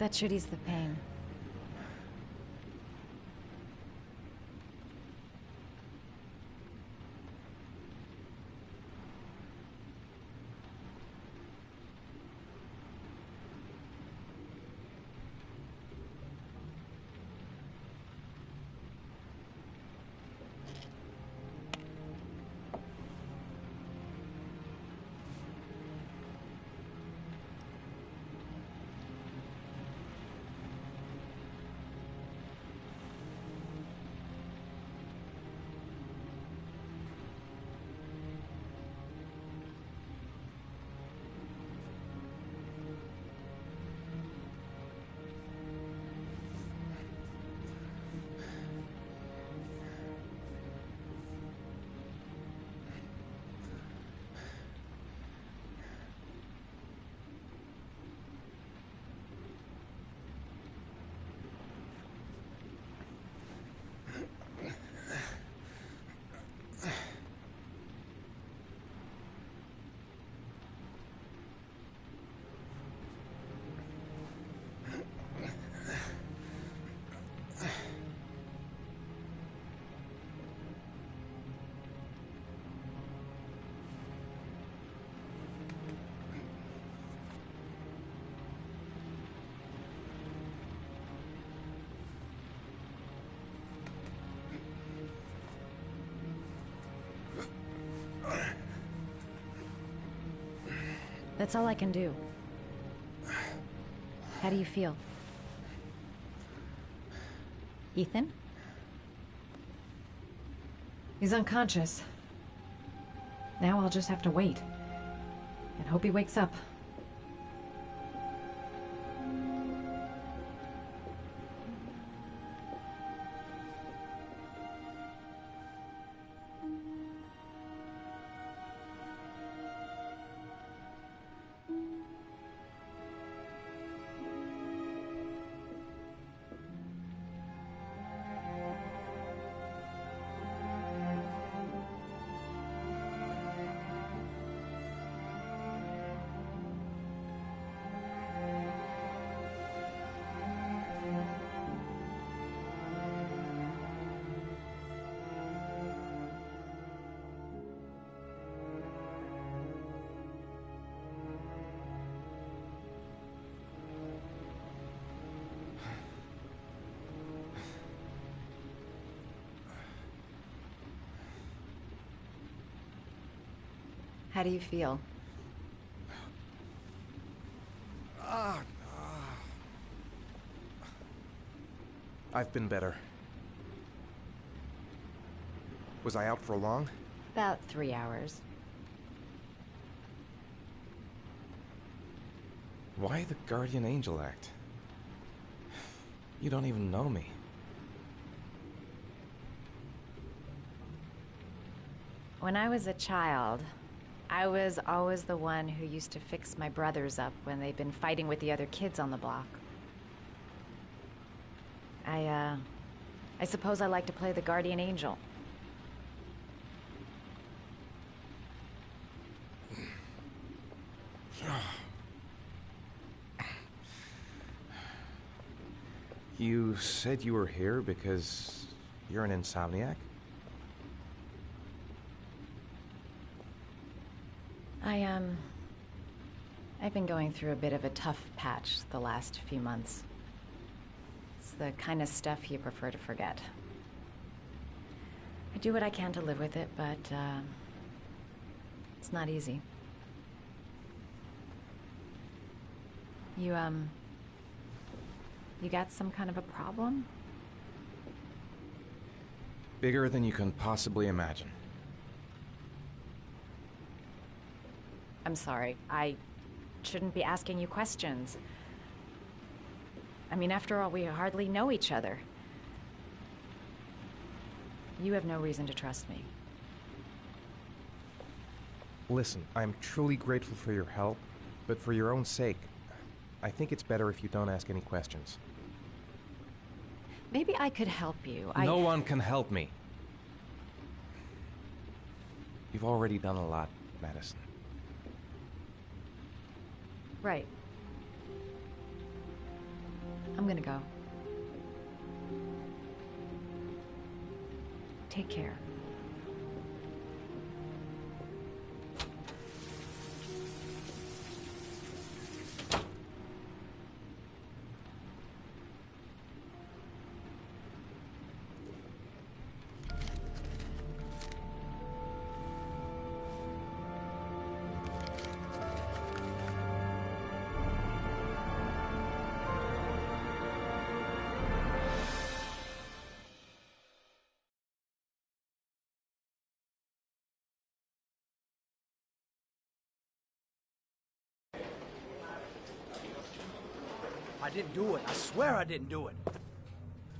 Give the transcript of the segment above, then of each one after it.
That should ease the pain. That's all I can do. How do you feel? Ethan? He's unconscious. Now I'll just have to wait. And hope he wakes up. How do you feel? I've been better. Was I out for long? About 3 hours. Why the guardian angel act? You don't even know me. When I was a child, I was always the one who used to fix my brothers up when they'd been fighting with the other kids on the block. I suppose I like to play the guardian angel. You said you were here because you're an insomniac? I've been going through a bit of a tough patch the last few months. It's the kind of stuff you prefer to forget. I do what I can to live with it, but, it's not easy. You got some kind of a problem? Bigger than you can possibly imagine. I'm sorry. I shouldn't be asking you questions. I mean, after all, we hardly know each other. You have no reason to trust me. Listen, I'm truly grateful for your help, but for your own sake, I think it's better if you don't ask any questions. Maybe I could help you. No one can help me. You've already done a lot, Madison. Right. I'm gonna go. Take care. I didn't do it. I swear I didn't do it.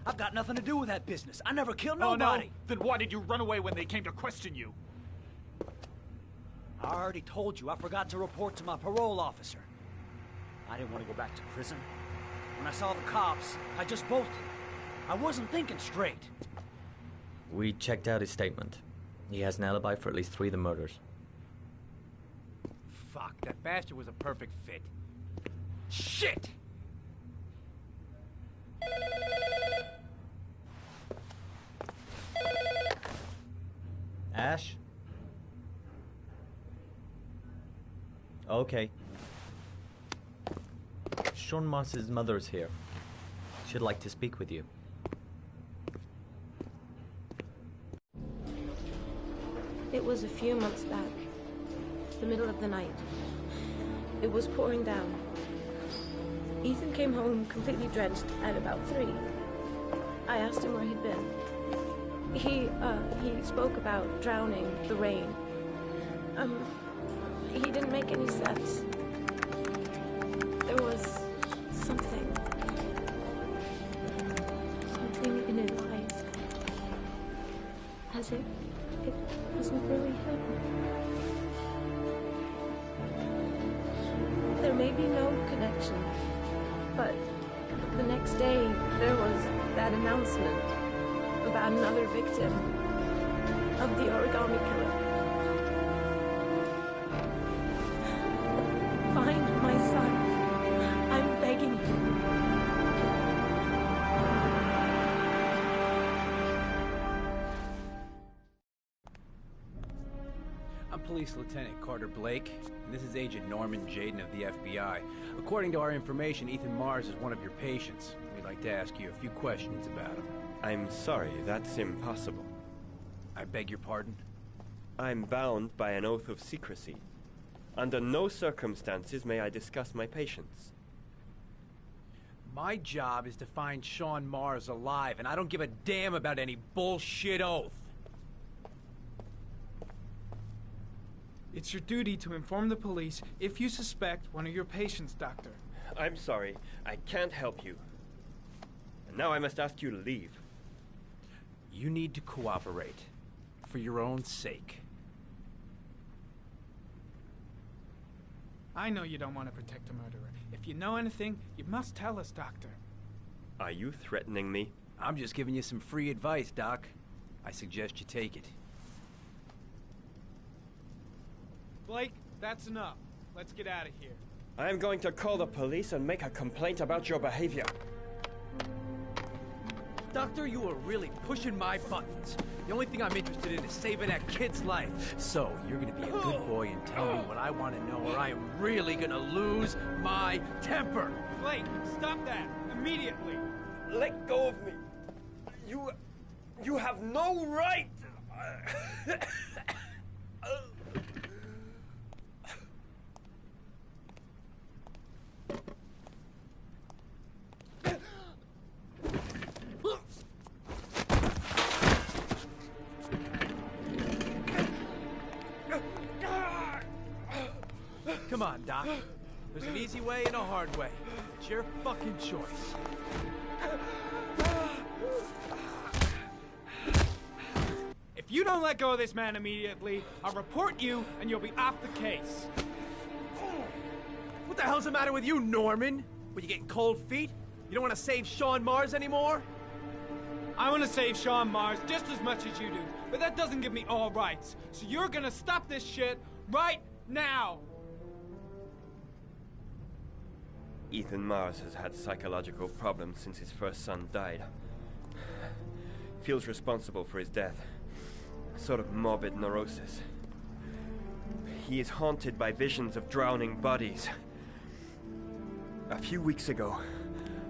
I've got nothing to do with that business. I never killed Oh, nobody. no? Then why did you run away when they came to question you? I already told you I forgot to report to my parole officer. I didn't want to go back to prison. When I saw the cops, I just bolted. I wasn't thinking straight. We checked out his statement. He has an alibi for at least 3 of the murders. Fuck, that bastard was a perfect fit. Shit! Ash? Okay. Sean Moss's mother is here. She'd like to speak with you. It was a few months back, the middle of the night. It was pouring down. Ethan came home completely drenched at about 3. I asked him where he'd been. He spoke about drowning, the rain. He didn't make any sense. There was something in his eyes. As if it wasn't really him. There may be no connection, but the next day there was that announcement about another victim of the origami killer. Find my son. I'm begging you. I'm Police Lieutenant Carter Blake, and this is Agent Norman Jaden of the FBI. According to our information, Ethan Mars is one of your patients. We'd like to ask you a few questions about him. I'm sorry, that's impossible. I beg your pardon? I'm bound by an oath of secrecy. Under no circumstances may I discuss my patients. My job is to find Sean Mars alive, and I don't give a damn about any bullshit oath. It's your duty to inform the police if you suspect one of your patients, Doctor. I'm sorry, I can't help you. And now I must ask you to leave. You need to cooperate. For your own sake. I know you don't want to protect a murderer. If you know anything, you must tell us, Doctor. Are you threatening me? I'm just giving you some free advice, Doc. I suggest you take it. Blake, that's enough. Let's get out of here. I'm going to call the police and make a complaint about your behavior. Doctor, you are really pushing my buttons. The only thing I'm interested in is saving that kid's life. So, you're gonna be a good boy and tell me what I want to know, or I am really gonna lose my temper. Blake, stop that! Immediately! Let go of me. You have no right. Come on, Doc. There's an easy way and a hard way. It's your fucking choice. If you don't let go of this man immediately, I'll report you and you'll be off the case. What the hell's the matter with you, Norman? Were you getting cold feet? You don't want to save Sean Mars anymore? I want to save Sean Mars just as much as you do, but that doesn't give me all rights. So you're gonna stop this shit right now! Ethan Mars has had psychological problems since his first son died. Feels responsible for his death. Sort of morbid neurosis. He is haunted by visions of drowning bodies. A few weeks ago,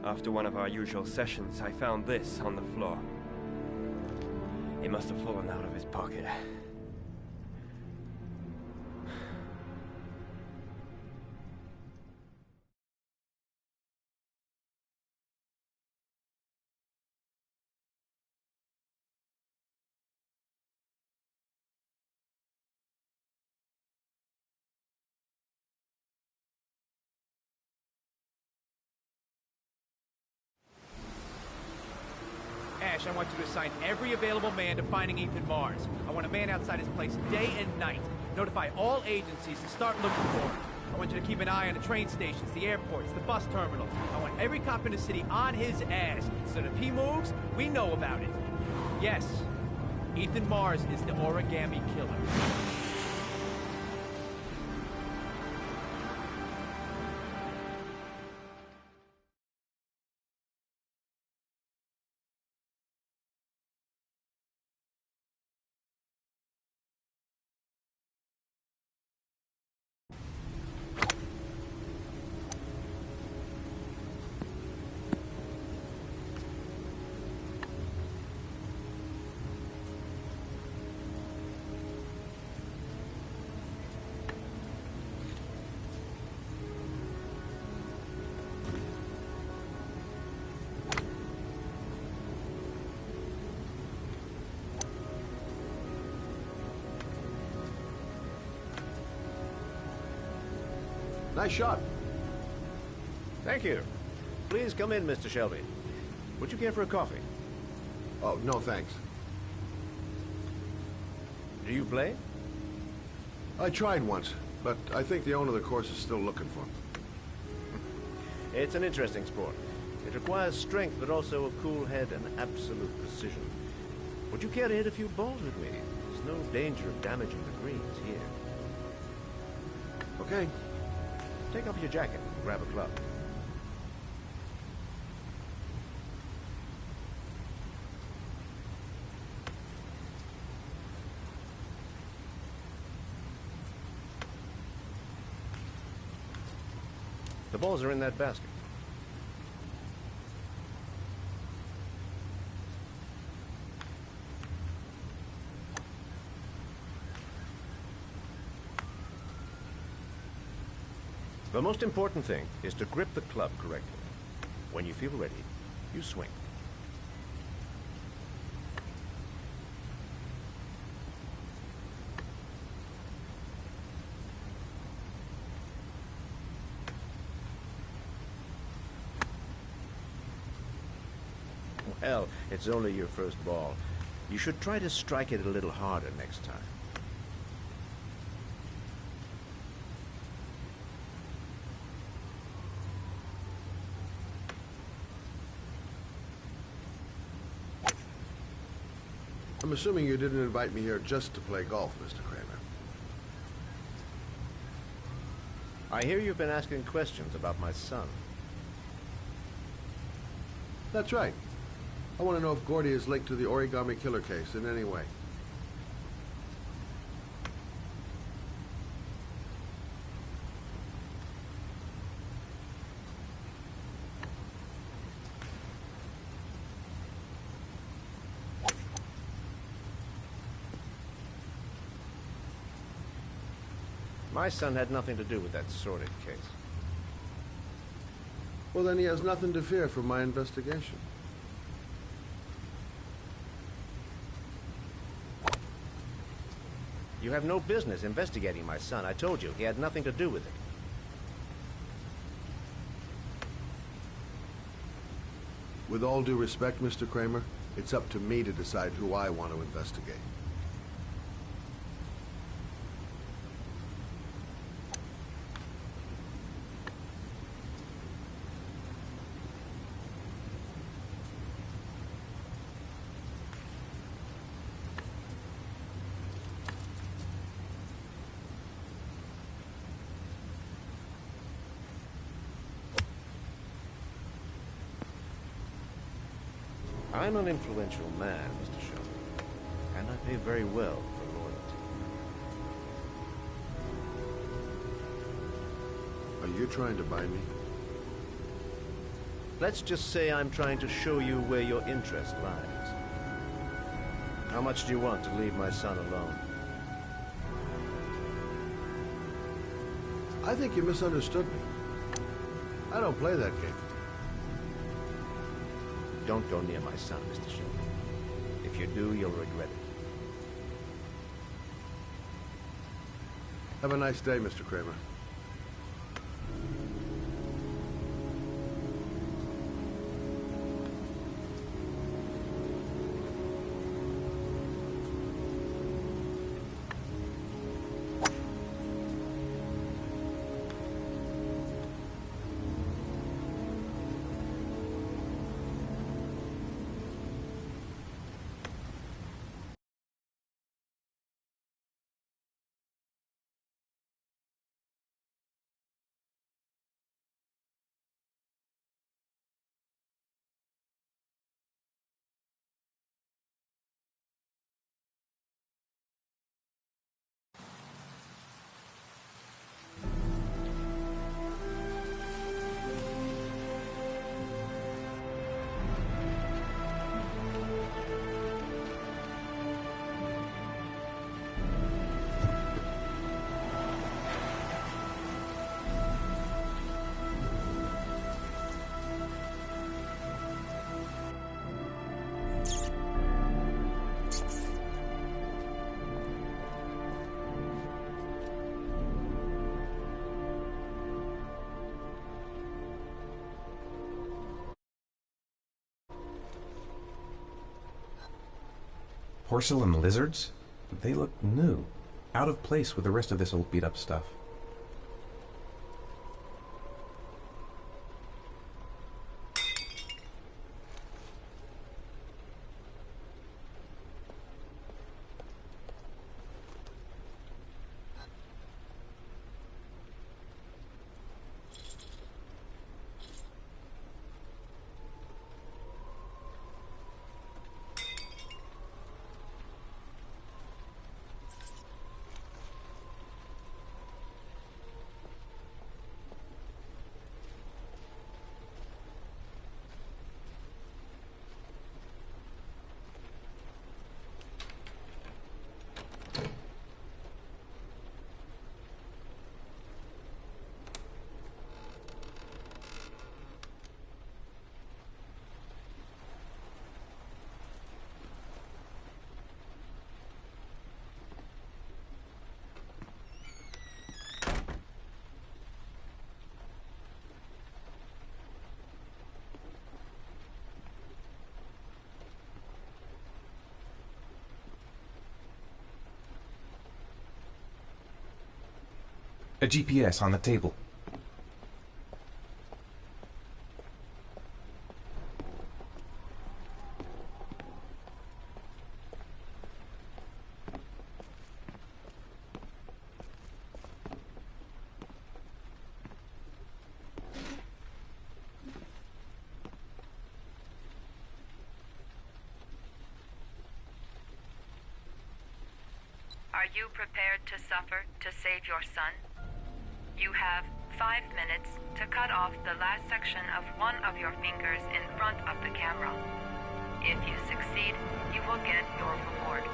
after one of our usual sessions, I found this on the floor. It must have fallen out of his pocket. Ash, I want you to assign every available man to finding Ethan Mars. I want a man outside his place day and night. Notify all agencies to start looking for him. I want you to keep an eye on the train stations, the airports, the bus terminals. I want every cop in the city on his ass, so that if he moves, we know about it. Yes, Ethan Mars is the origami killer. Nice shot. Thank you. Please come in, Mr. Shelby. Would you care for a coffee? Oh, no thanks. Do you play? I tried once, but I think the owner of the course is still looking for me. It's an interesting sport. It requires strength, but also a cool head and absolute precision. Would you care to hit a few balls with me? There's no danger of damaging the greens here. Okay. Take off your jacket and grab a club. The balls are in that basket. The most important thing is to grip the club correctly. When you feel ready, you swing. Well, it's only your first ball. You should try to strike it a little harder next time. I'm assuming you didn't invite me here just to play golf, Mr. Kramer. I hear you've been asking questions about my son. That's right. I want to know if Gordy is linked to the origami killer case in any way. My son had nothing to do with that sordid case. Well, then he has nothing to fear from my investigation. You have no business investigating my son. I told you, he had nothing to do with it. With all due respect, Mr. Kramer, it's up to me to decide who I want to investigate. I'm an influential man, Mr. Sherman, and I pay very well for loyalty. Are you trying to buy me? Let's just say I'm trying to show you where your interest lies. How much do you want to leave my son alone? I think you misunderstood me. I don't play that game. Don't go near my son, Mr. Sherman. If you do, you'll regret it. Have a nice day, Mr. Kramer. Porcelain lizards? They look new. Out of place with the rest of this old beat-up stuff. A GPS on the table. Are you prepared to suffer to save your son? You have 5 minutes to cut off the last section of one of your fingers in front of the camera. If you succeed, you will get your reward.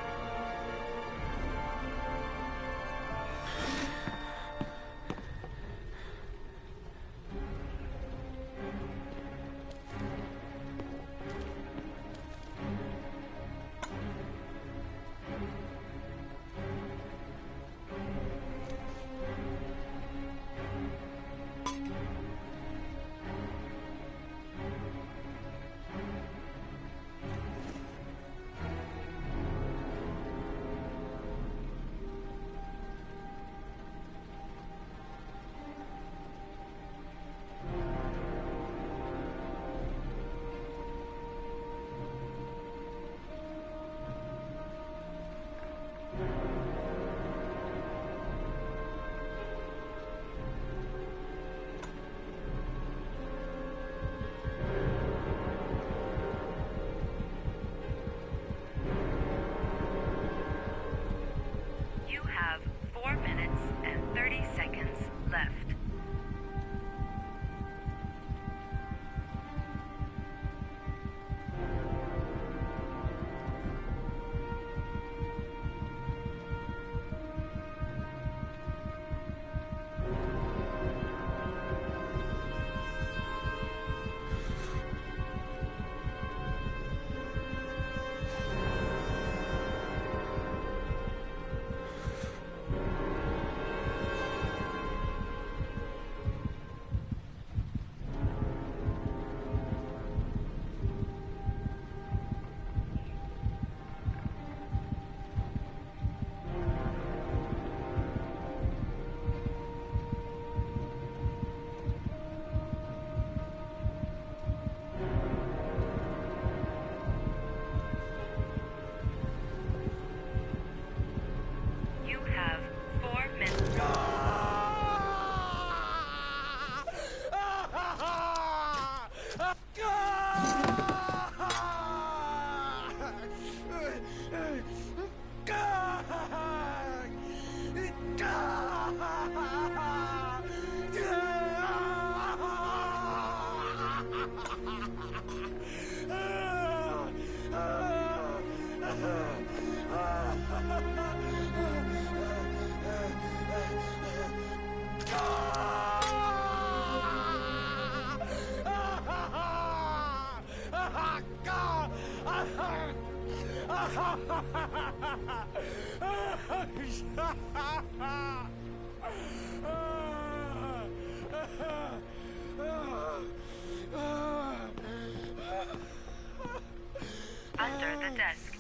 Under the desk.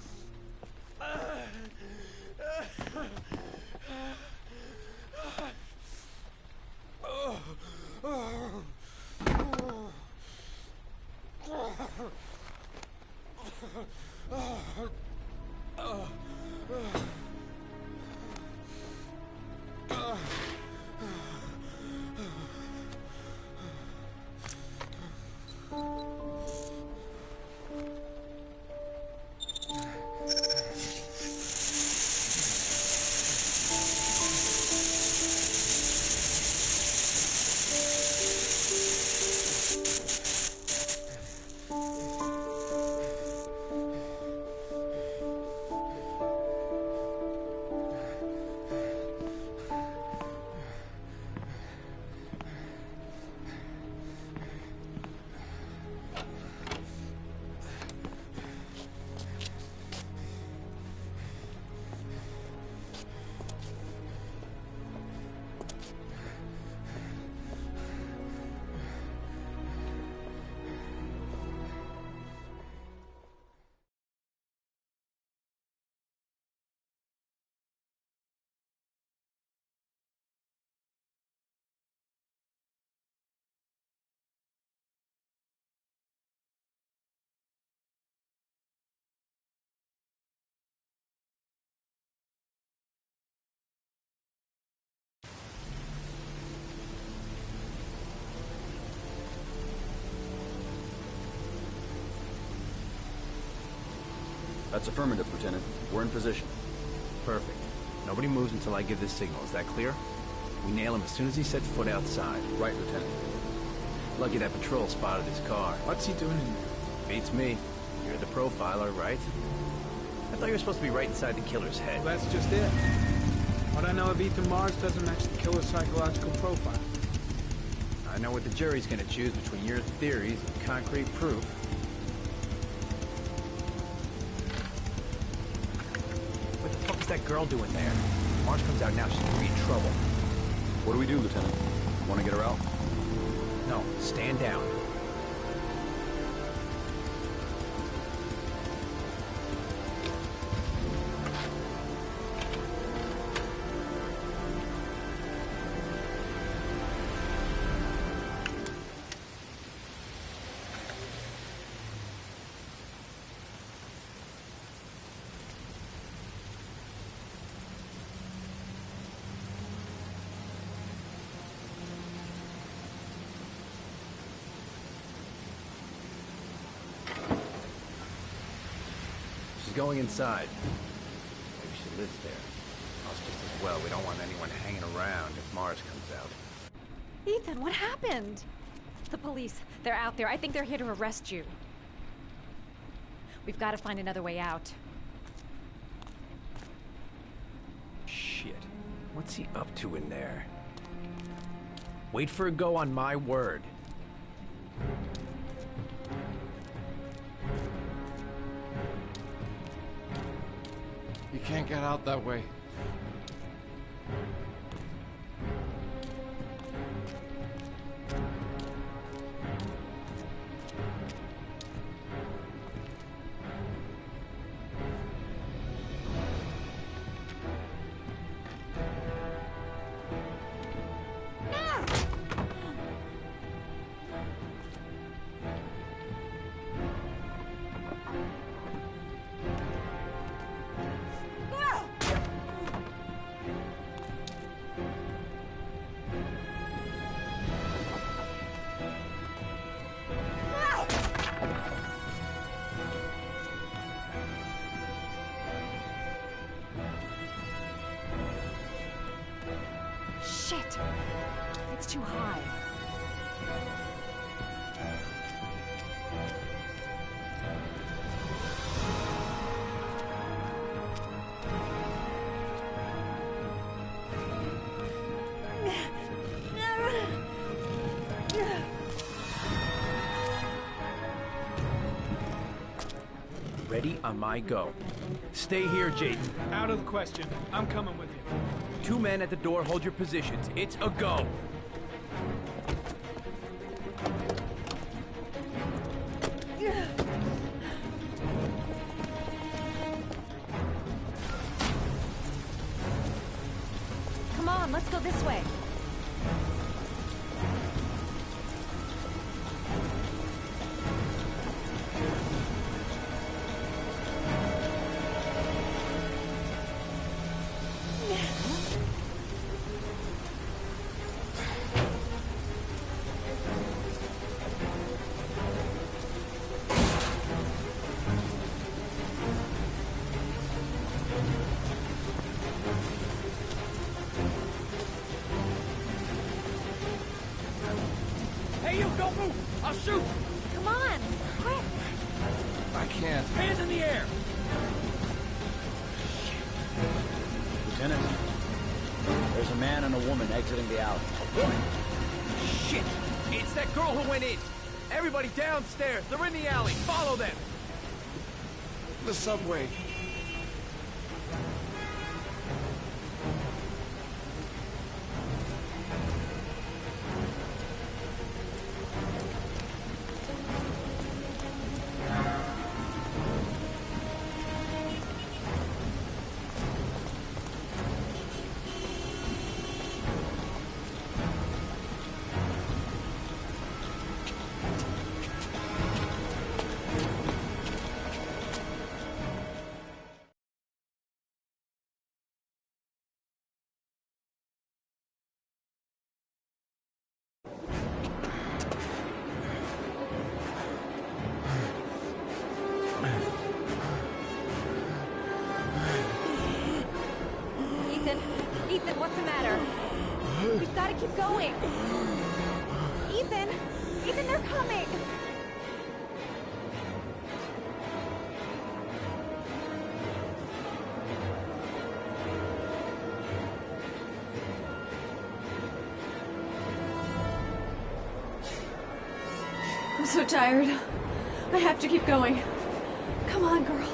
That's affirmative, Lieutenant. We're in position. Perfect. Nobody moves until I give the signal. Is that clear? We nail him as soon as he sets foot outside. Right, Lieutenant. Lucky that patrol spotted his car. What's he doing in there? Beats me. You're the profiler, right? I thought you were supposed to be right inside the killer's head. Well, that's just it. What I know of Ethan Mars doesn't match the killer's psychological profile. I know what the jury's gonna choose between your theories and concrete proof. What the fuck is that girl doing there? If Mars comes out now, she's gonna be in trouble. What do we do, Lieutenant? Want to get her out? No, stand down. Going inside. Maybe she lives there. Oh, it's just as well. We don't want anyone hanging around if Mars comes out. Ethan, what happened? The police. They're out there. I think they're here to arrest you. We've got to find another way out. Shit. What's he up to in there? Wait for a go on my word. You can't get out that way. Shit! It's too high. Ready on my go. Stay here, Jaden. Out of the question. I'm coming with you. 2 men at the door, hold your positions. It's a go. Come on, let's go this way. Hey, you, don't move! I'll shoot! Come on, quick! I can't. Hands in the air! Lieutenant, there's a man and a woman exiting the alley. Shit! It's that girl who went in! Everybody downstairs! They're in the alley! Follow them! The subway. Ethan, what's the matter? We've got to keep going. Ethan! Ethan, they're coming! I'm so tired. I have to keep going. Come on, girl.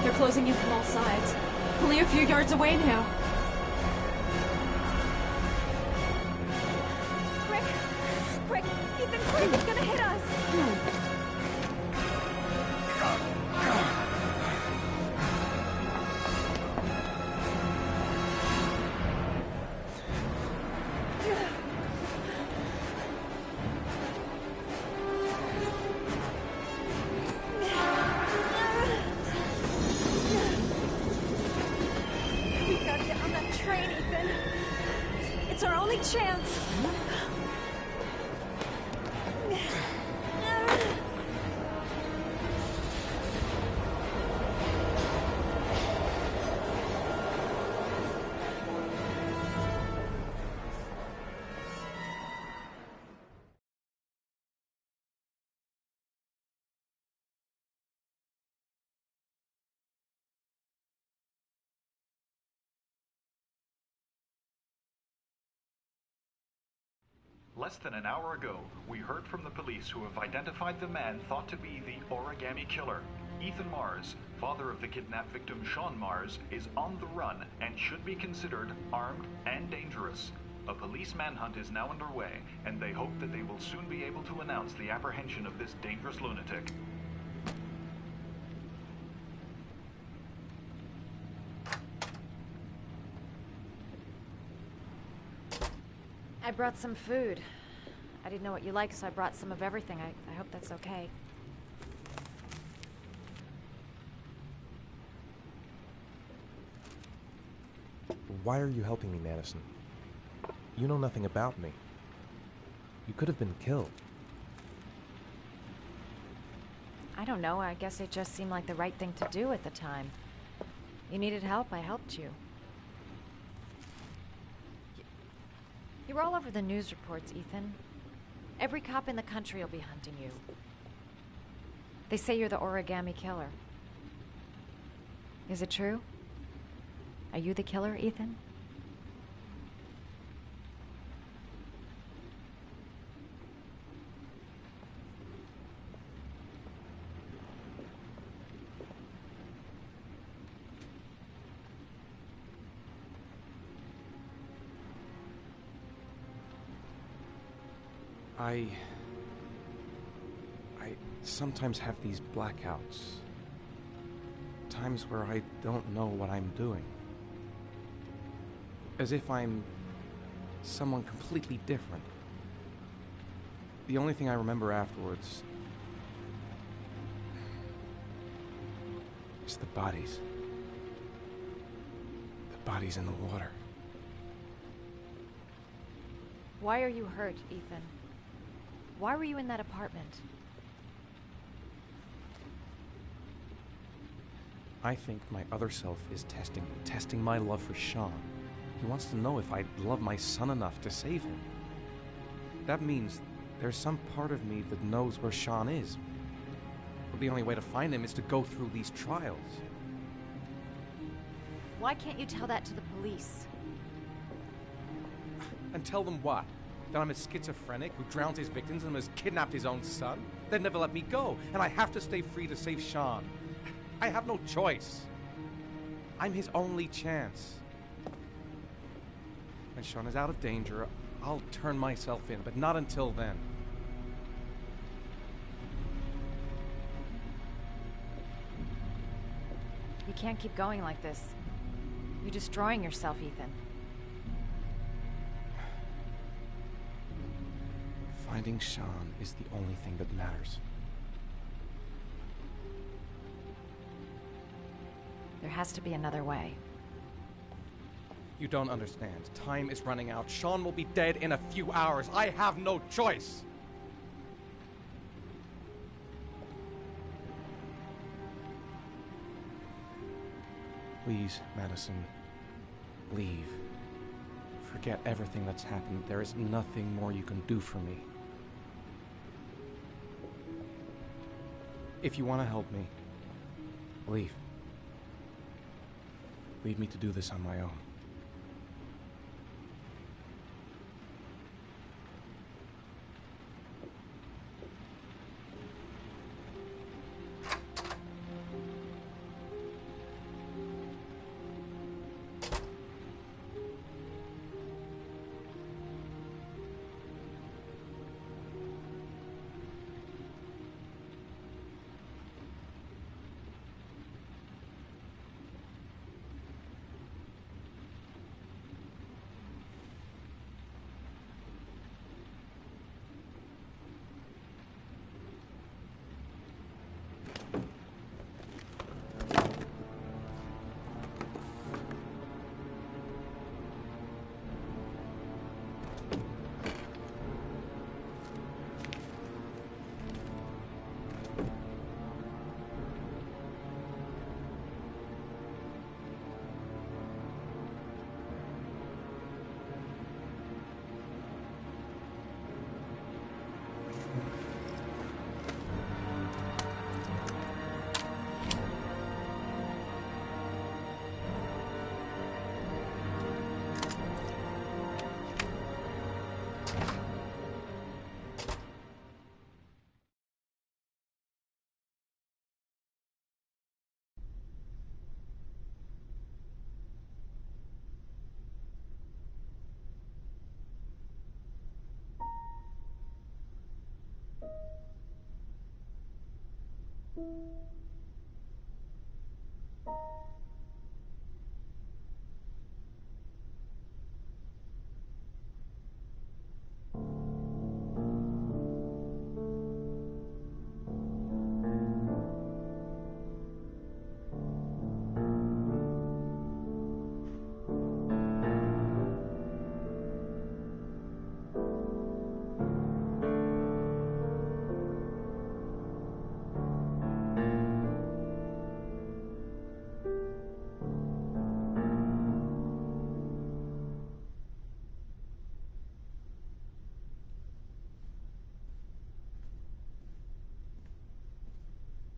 They're closing in from all sides. Only a few yards away now. Quick! Quick! Ethan, quick! He's gonna hit us! It's our only chance. Less than an hour ago, we heard from the police who have identified the man thought to be the origami killer. Ethan Mars, father of the kidnapped victim Sean Mars, is on the run and should be considered armed and dangerous. A police manhunt is now underway, and they hope that they will soon be able to announce the apprehension of this dangerous lunatic. I brought some food. I didn't know what you like, so I brought some of everything. I hope that's okay. Why are you helping me, Madison? You know nothing about me. You could have been killed. I don't know, I guess it just seemed like the right thing to do at the time. You needed help, I helped you. You're all over the news reports, Ethan. Every cop in the country will be hunting you. They say you're the origami killer. Is it true? Are you the killer, Ethan? I sometimes have these blackouts. Times where I don't know what I'm doing. As if I'm someone completely different. The only thing I remember afterwards is the bodies. The bodies in the water. Why are you hurt, Ethan? Why were you in that apartment? I think my other self is testing my love for Sean. He wants to know if I love my son enough to save him. That means there's some part of me that knows where Sean is. But the only way to find him is to go through these trials. Why can't you tell that to the police? And tell them what? That I'm a schizophrenic who drowns his victims and has kidnapped his own son? They'd never let me go, and I have to stay free to save Sean. I have no choice. I'm his only chance. When Sean is out of danger, I'll turn myself in, but not until then. You can't keep going like this. You're destroying yourself, Ethan. Finding Sean is the only thing that matters. There has to be another way. You don't understand. Time is running out. Sean will be dead in a few hours. I have no choice. Please, Madison, leave. Forget everything that's happened. There is nothing more you can do for me. If you want to help me, leave. Leave me to do this on my own.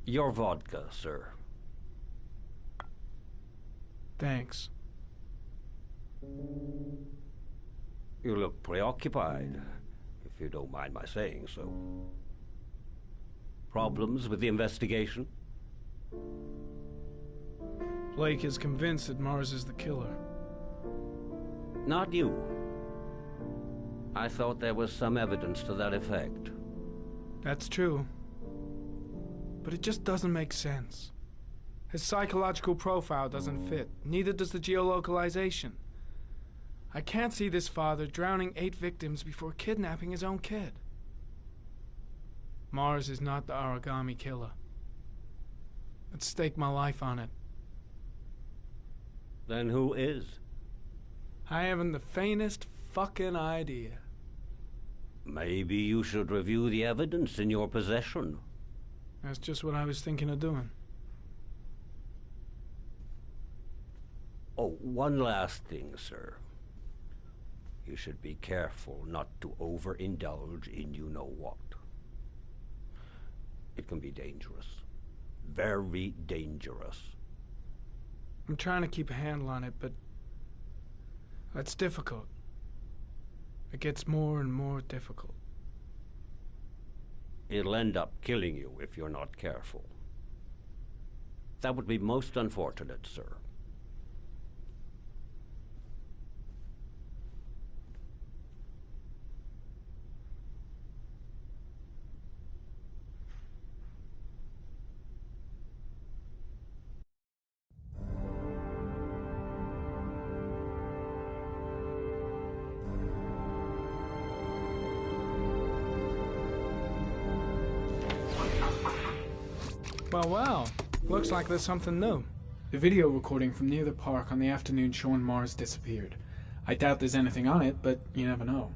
Your vodka, sir. Thanks. You look preoccupied, if you don't mind my saying so. Problems with the investigation? Blake is convinced that Mars is the killer. Not you. I thought there was some evidence to that effect. That's true. But it just doesn't make sense. His psychological profile doesn't fit. Neither does the geolocalization. I can't see this father drowning 8 victims before kidnapping his own kid. Mars is not the origami killer. I'd stake my life on it. Then who is? I haven't the faintest fucking idea. Maybe you should review the evidence in your possession. That's just what I was thinking of doing. Oh, one last thing, sir. You should be careful not to overindulge in you-know-what. It can be dangerous. Very dangerous. I'm trying to keep a handle on it, but that's difficult. It gets more and more difficult. It'll end up killing you if you're not careful. That would be most unfortunate, sir. Well, looks like there's something new. The video recording from near the park on the afternoon Sean Mars disappeared. I doubt there's anything on it, but you never know.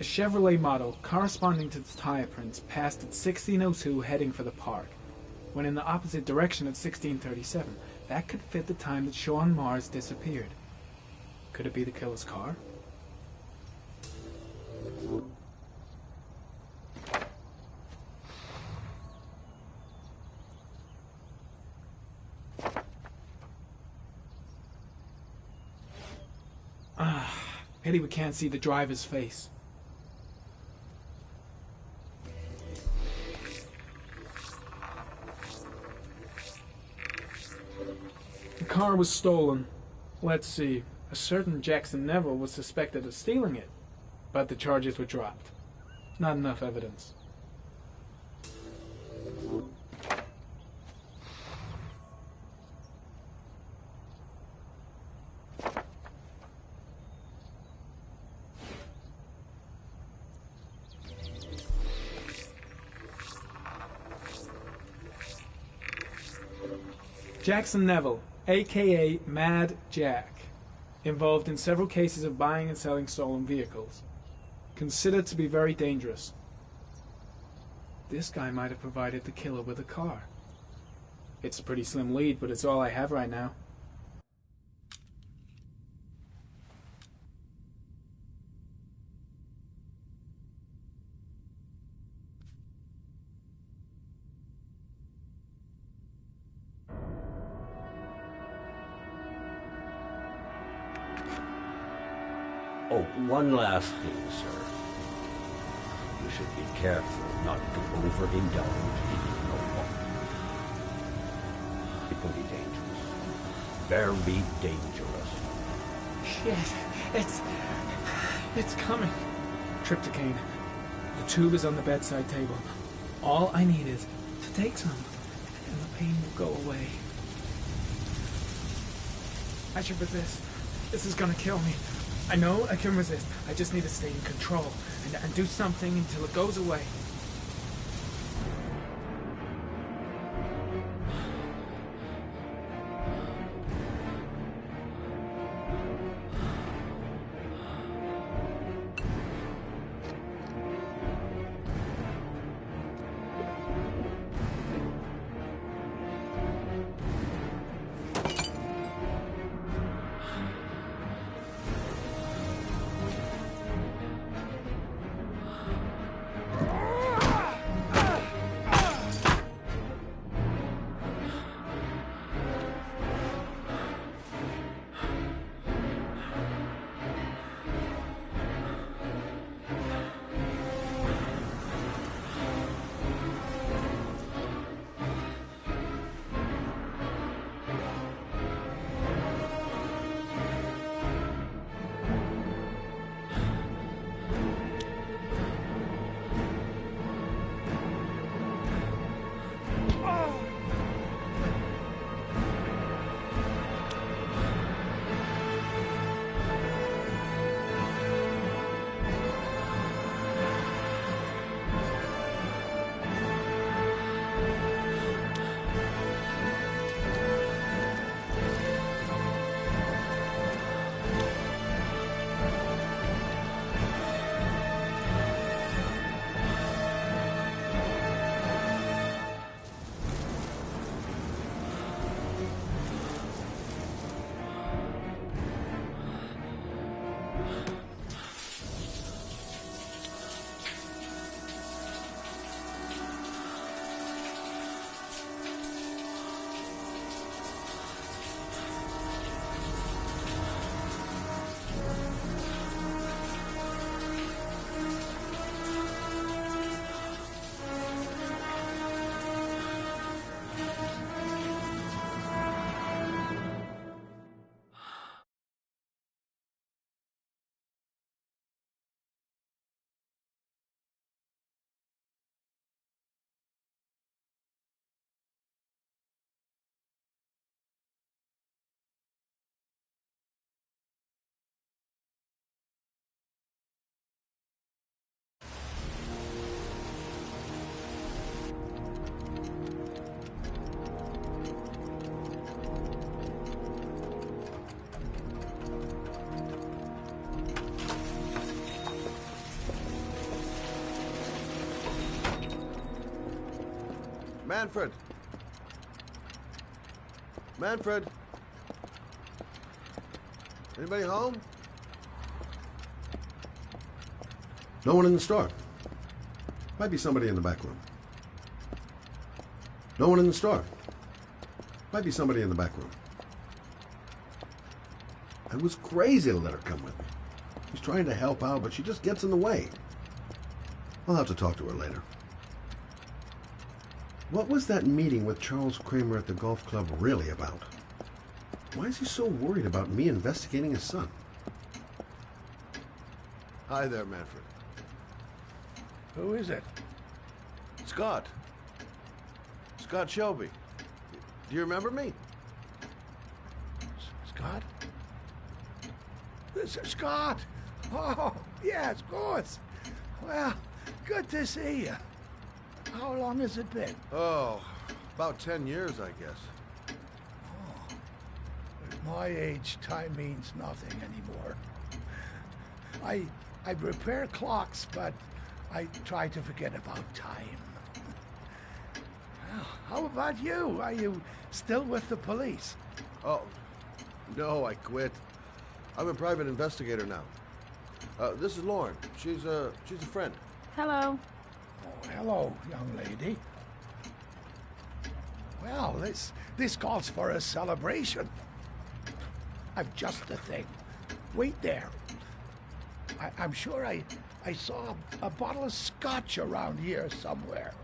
A Chevrolet model corresponding to the tire prints passed at 1602 heading for the park, when in the opposite direction at 1637. That could fit the time that Sean Mars disappeared. Could it be the killer's car? Pity we can't see the driver's face. car was stolen. Let's see. A certain Jackson Neville was suspected of stealing it, but the charges were dropped. Not enough evidence. Jackson Neville, a.k.a. Mad Jack, involved in several cases of buying and selling stolen vehicles. Considered to be very dangerous. This guy might have provided the killer with a car. It's a pretty slim lead, but it's all I have right now. Oh, one last thing, sir. You should be careful not to overindulge in your walk. It can be dangerous. Very dangerous. Shit, it's coming. Trypticane. The tube is on the bedside table. All I need is to take some, and the pain will go away. I should resist. This is gonna kill me. I know I can resist. I just need to stay in control and do something until it goes away. Manfred! Manfred! Anybody home? No one in the store. Might be somebody in the back room. No one in the store. Might be somebody in the back room. I was crazy to let her come with me. She's trying to help out, but she just gets in the way. I'll have to talk to her later. What was that meeting with Charles Kramer at the golf club really about? Why is he so worried about me investigating his son? Hi there, Manfred. Who is it? Scott. Scott Shelby. Do you remember me? Scott? Scott! Oh, yes, of course. Well, good to see you. How long has it been? Oh, about 10 years, I guess. At my age, time means nothing anymore. I repair clocks, but I try to forget about time. Well, how about you? Are you still with the police? Oh, no, I quit. I'm a private investigator now. This is Lauren. She's a friend. Hello. Oh, hello, young lady. Well, this calls for a celebration. I've just the thing. Wait there. I'm sure I saw a bottle of scotch around here somewhere.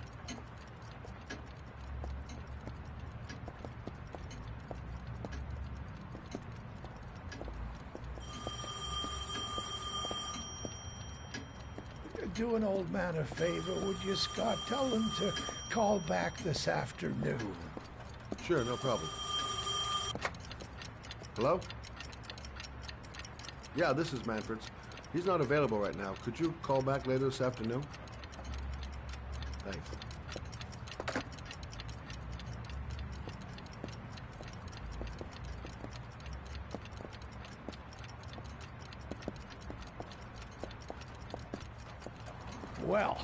Do an old man a favor, would you, Scott? Tell him to call back this afternoon. Sure, no problem. Hello? Yeah, this is Manfred's. He's not available right now. Could you call back later this afternoon? Thanks. Well,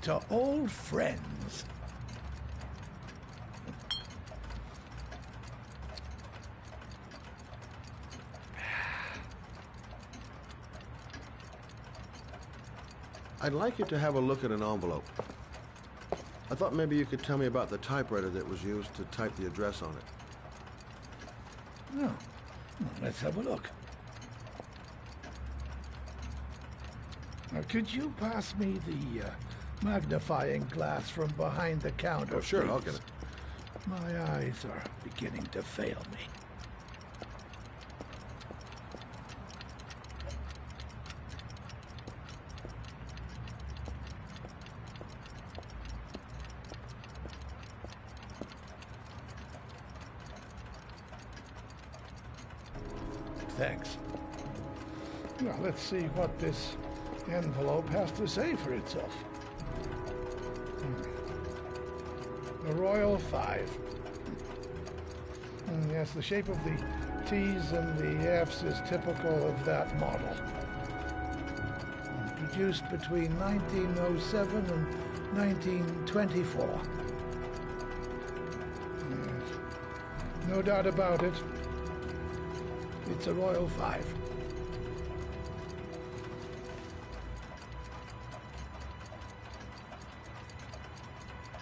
to old friends. I'd like you to have a look at an envelope. I thought maybe you could tell me about the typewriter that was used to type the address on it. Oh, let's have a look. Now, could you pass me the magnifying glass from behind the counter? Oh, sure, please? I'll get it. My eyes are beginning to fail me. Thanks. Now, let's see what this envelope has to say for itself. The Royal Five. Yes, the shape of the T's and the F's is typical of that model. Produced between 1907 and 1924. Yes. No doubt about it. It's a Royal Five.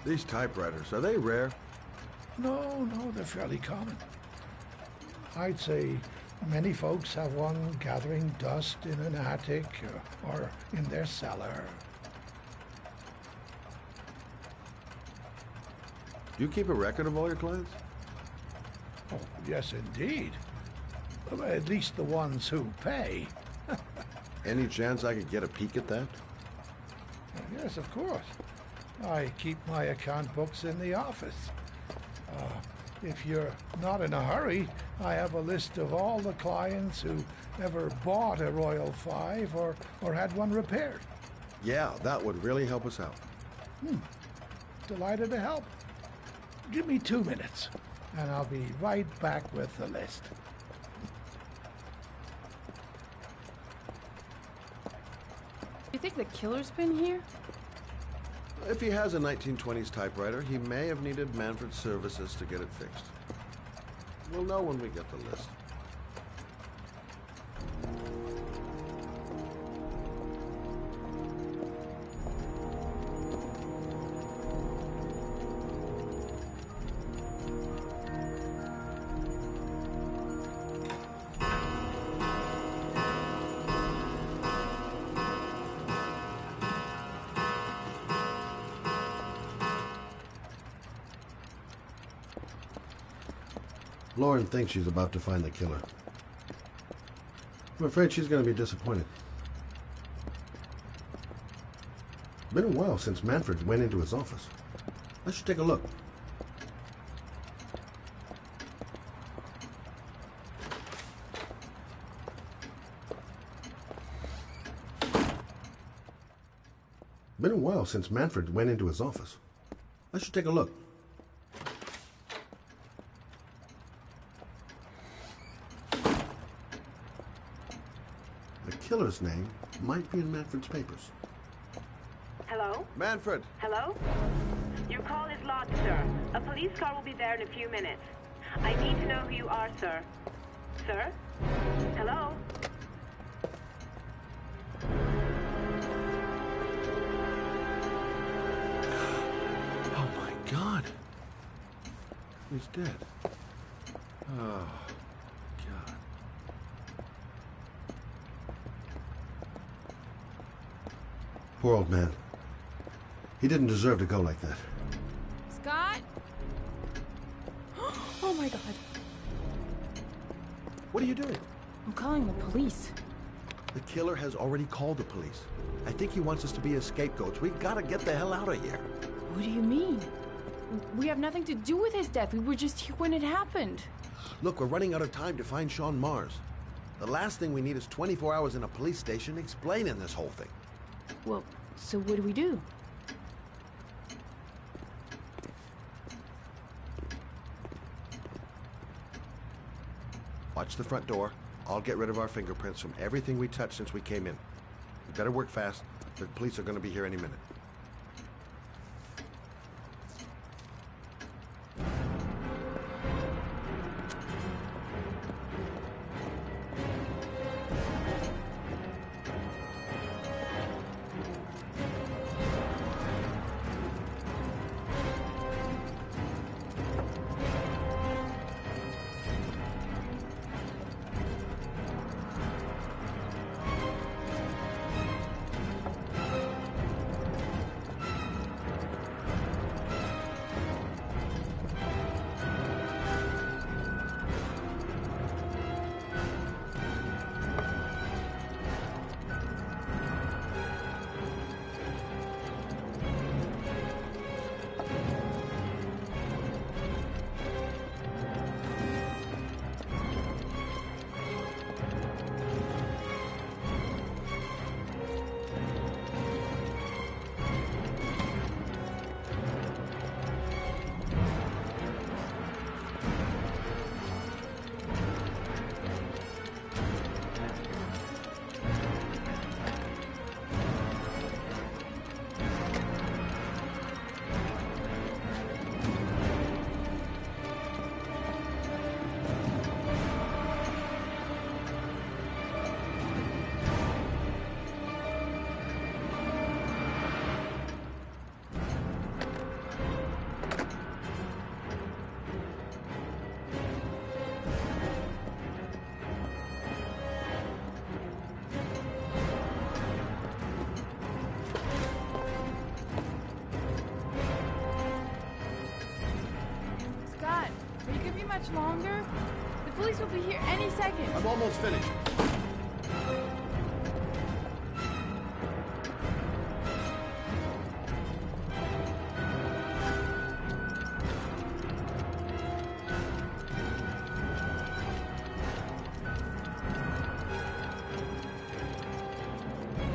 These typewriters, are they rare? No, they're fairly common. I'd say many folks have one gathering dust in an attic or in their cellar. Do you keep a record of all your clients? Oh, yes, indeed. At least the ones who pay. Any chance I could get a peek at that? Yes, of course. I keep my account books in the office. If you're not in a hurry, I have a list of all the clients who ever bought a Royal Five or had one repaired. Yeah, that would really help us out. Delighted to help. Give me 2 minutes, and I'll be right back with the list. You think the killer's been here? If he has a 1920s typewriter, he may have needed Manfred's services to get it fixed. We'll know when we get the list. Lauren thinks she's about to find the killer. I'm afraid she's going to be disappointed. It's been a while since Manfred went into his office. I should take a look. Been a while since Manfred went into his office. I should take a look. The killer's name might be in Manfred's papers. Hello? Manfred! Hello? Your call is logged, sir. A police car will be there in a few minutes. I need to know who you are, sir. Sir? Hello? Oh my God. He's dead. Oh, God. Poor old man. He didn't deserve to go like that. Scott? Oh my God. What are you doing? I'm calling the police. The killer has already called the police. I think he wants us to be his scapegoats. We gotta get the hell out of here. What do you mean? We have nothing to do with his death. We were just here when it happened. Look, we're running out of time to find Sean Mars. The last thing we need is 24 hours in a police station explaining this whole thing. Well, so what do we do? Watch the front door. I'll get rid of our fingerprints from everything we touched since we came in. We better work fast. The police are going to be here any minute. Much longer? The police will be here any second. I'm almost finished.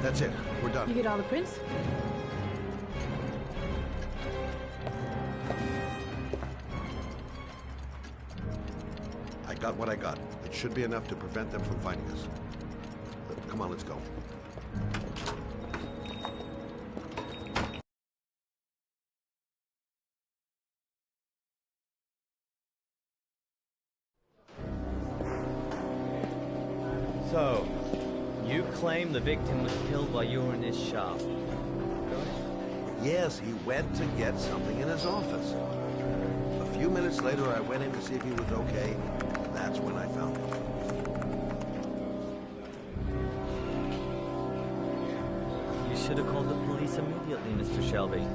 That's it. We're done. You get all the prints? Got what I got. It should be enough to prevent them from finding us. Come on, let's go. So, you claim the victim was killed while you were in his shop? Yes, he went to get something in his office. A few minutes later, I went in to see if he was okay. That's when I found him. You should have called the police immediately, Mr. Shelby.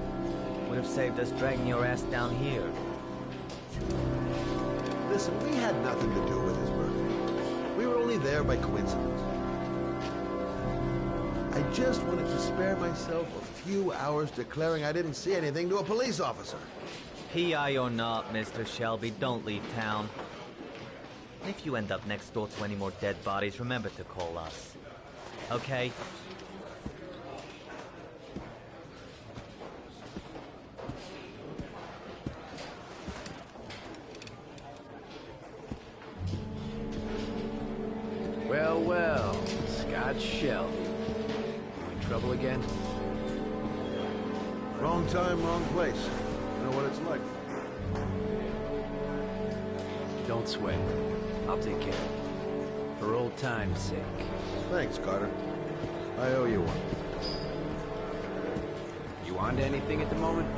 Would have saved us dragging your ass down here. Listen, we had nothing to do with his murder. We were only there by coincidence. I just wanted to spare myself a few hours declaring I didn't see anything to a police officer. PI or not, Mr. Shelby, don't leave town. If you end up next door to any more dead bodies, remember to call us. Okay? Well, well, Scott Shelby. You in trouble again? Wrong time, wrong place. You know what it's like. Don't sweat it. I'll take care of it. For old time's sake. Thanks, Carter. I owe you one. You on to anything at the moment?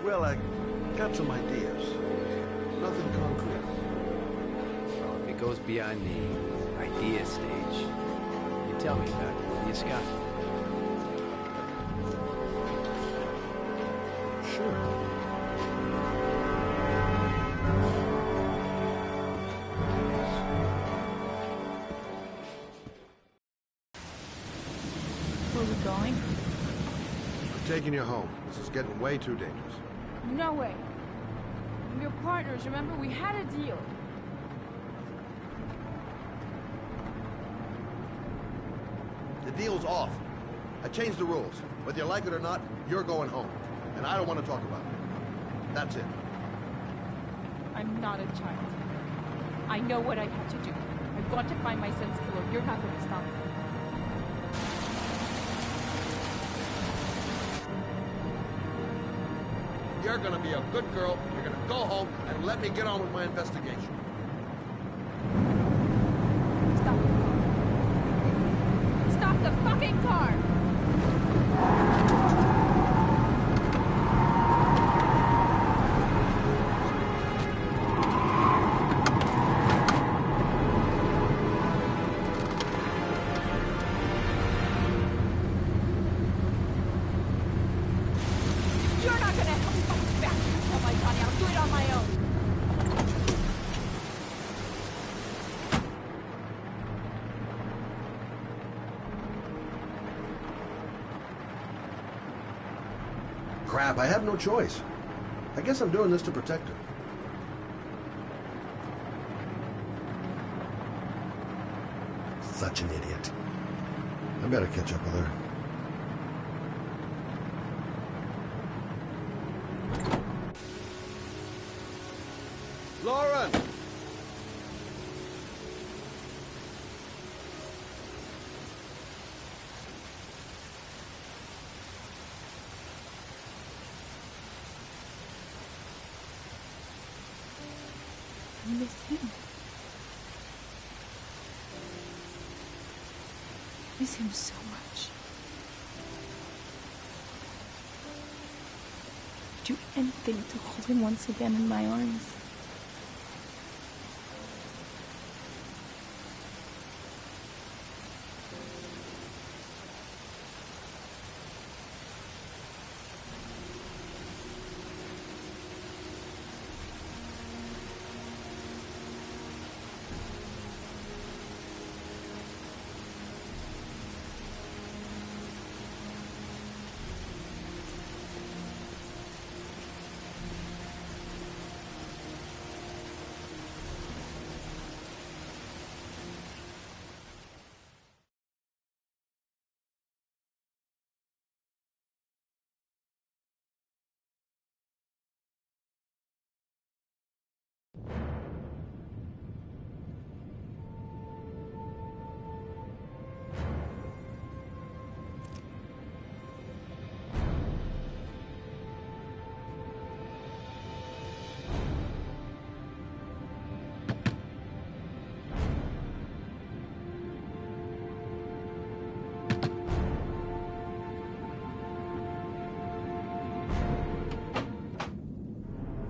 Well, I got some ideas. Nothing concrete. Well, if it goes beyond the idea stage, you tell me about it, will you, Scott? Sure. Where are we going? I'm taking you home. This is getting way too dangerous. No way. We're partners, remember? We had a deal. The deal's off. I changed the rules. Whether you like it or not, you're going home. And I don't want to talk about it. That's it. I'm not a child. I know what I have to do. I've got to find my son's killer. You're not going to stop me. You're gonna be a good girl. You're gonna go home and let me get on with my investigation. Stop the fucking car! You're not gonna help me fight back. Oh my God, I'll do it on my own. Crap, I have no choice. I guess I'm doing this to protect her. Such an idiot. I better catch up with her. Lauren! I miss him. I miss him so much. I'd do anything to hold him once again in my arms.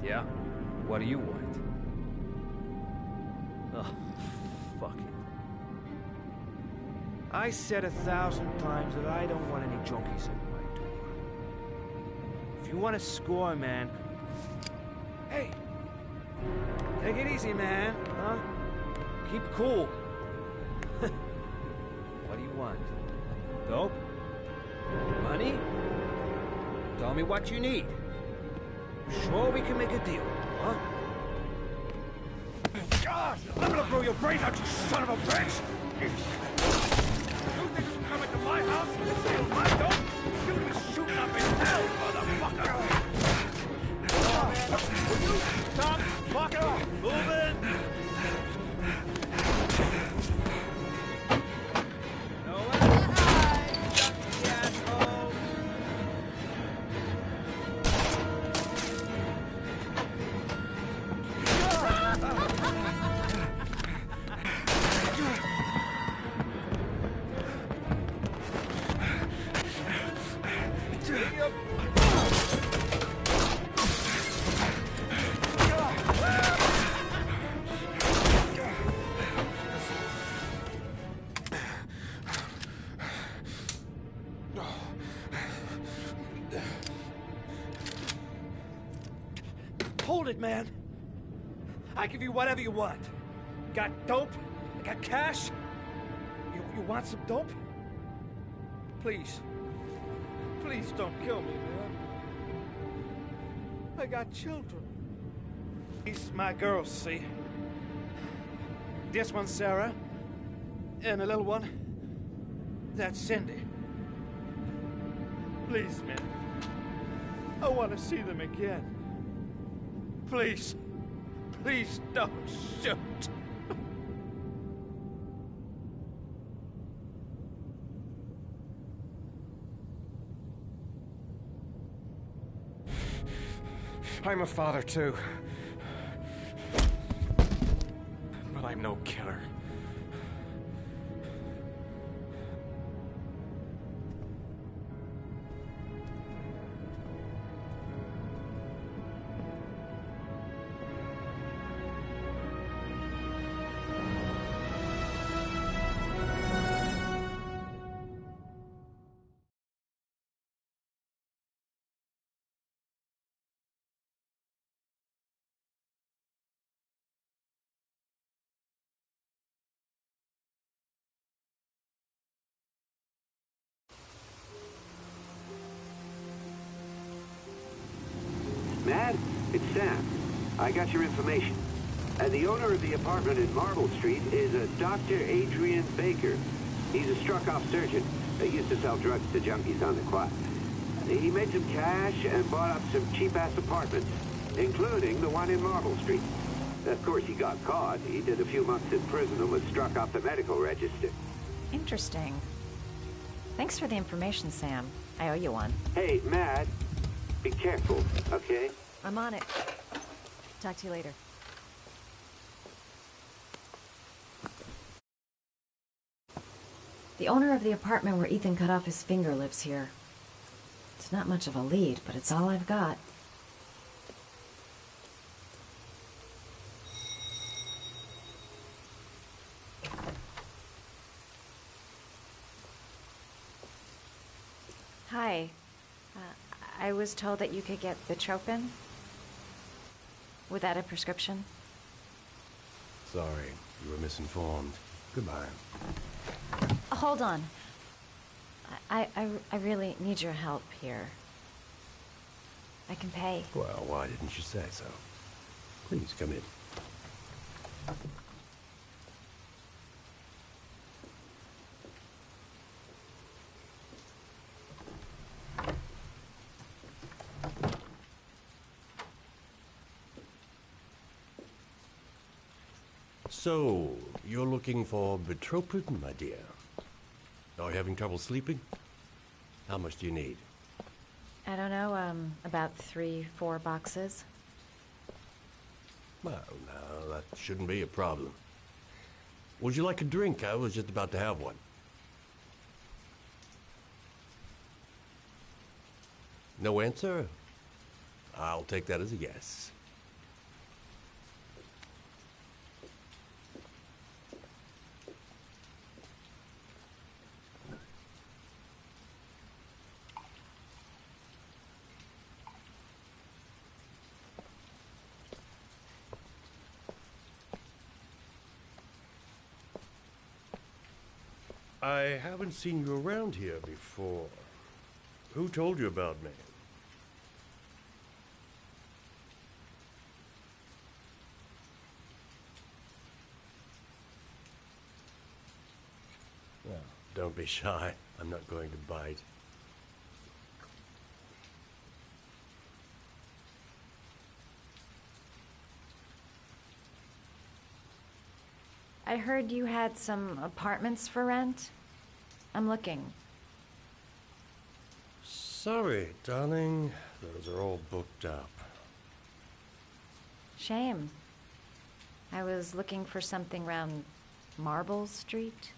Yeah? What do you want? Oh, fuck it. I said 1,000 times that I don't want any junkies at my door. If If you want to score, man... Hey! Take it easy, man, huh? Keep cool. What do you want? Dope? Money? Tell me what you need. Sure we can make a deal, huh? God, I'm gonna blow your brains out, you son of a bitch! You think you come into my house and steal my dope? You're gonna be shooting up in hell, motherfucker! Will you stop fucking moving? Nowhere to hide, junkie asshole! Hold it, man. I give you whatever you want. Got dope? Got cash? You want some dope? Please. Please don't kill me, man. I got children. These my girls, see? This one's Sarah. And the little one, that's Cindy. Please, man. I want to see them again. Please. Please don't shoot. I'm a father, too. But I'm no killer. Matt, it's Sam. I got your information. The owner of the apartment in Marble Street is a Dr. Adrian Baker. He's a struck-off surgeon. He used to sell drugs to junkies on the quiet. He made some cash and bought up some cheap-ass apartments, including the one in Marble Street. Of course, he got caught. He did a few months in prison and was struck off the medical register. Interesting. Thanks for the information, Sam. I owe you one. Hey, Matt, be careful, okay? I'm on it. Talk to you later. The owner of the apartment where Ethan cut off his finger lives here. It's not much of a lead, but it's all I've got. Hi. I was told that you could get Bitropin without a prescription. Sorry, you were misinformed. Goodbye. Hold on. I really need your help here. I can pay. Well, why didn't you say so? Please, come in. So, you're looking for Bitropin, my dear? Are you having trouble sleeping? How much do you need? I don't know, about 3-4 boxes. Well, no, that shouldn't be a problem. Would you like a drink? I was just about to have one. No answer? I'll take that as a yes. I haven't seen you around here before. Who told you about me? Well, don't be shy. I'm not going to bite. I heard you had some apartments for rent. I'm looking. Sorry, darling. Those are all booked up. Shame. I was looking for something around Marble Street.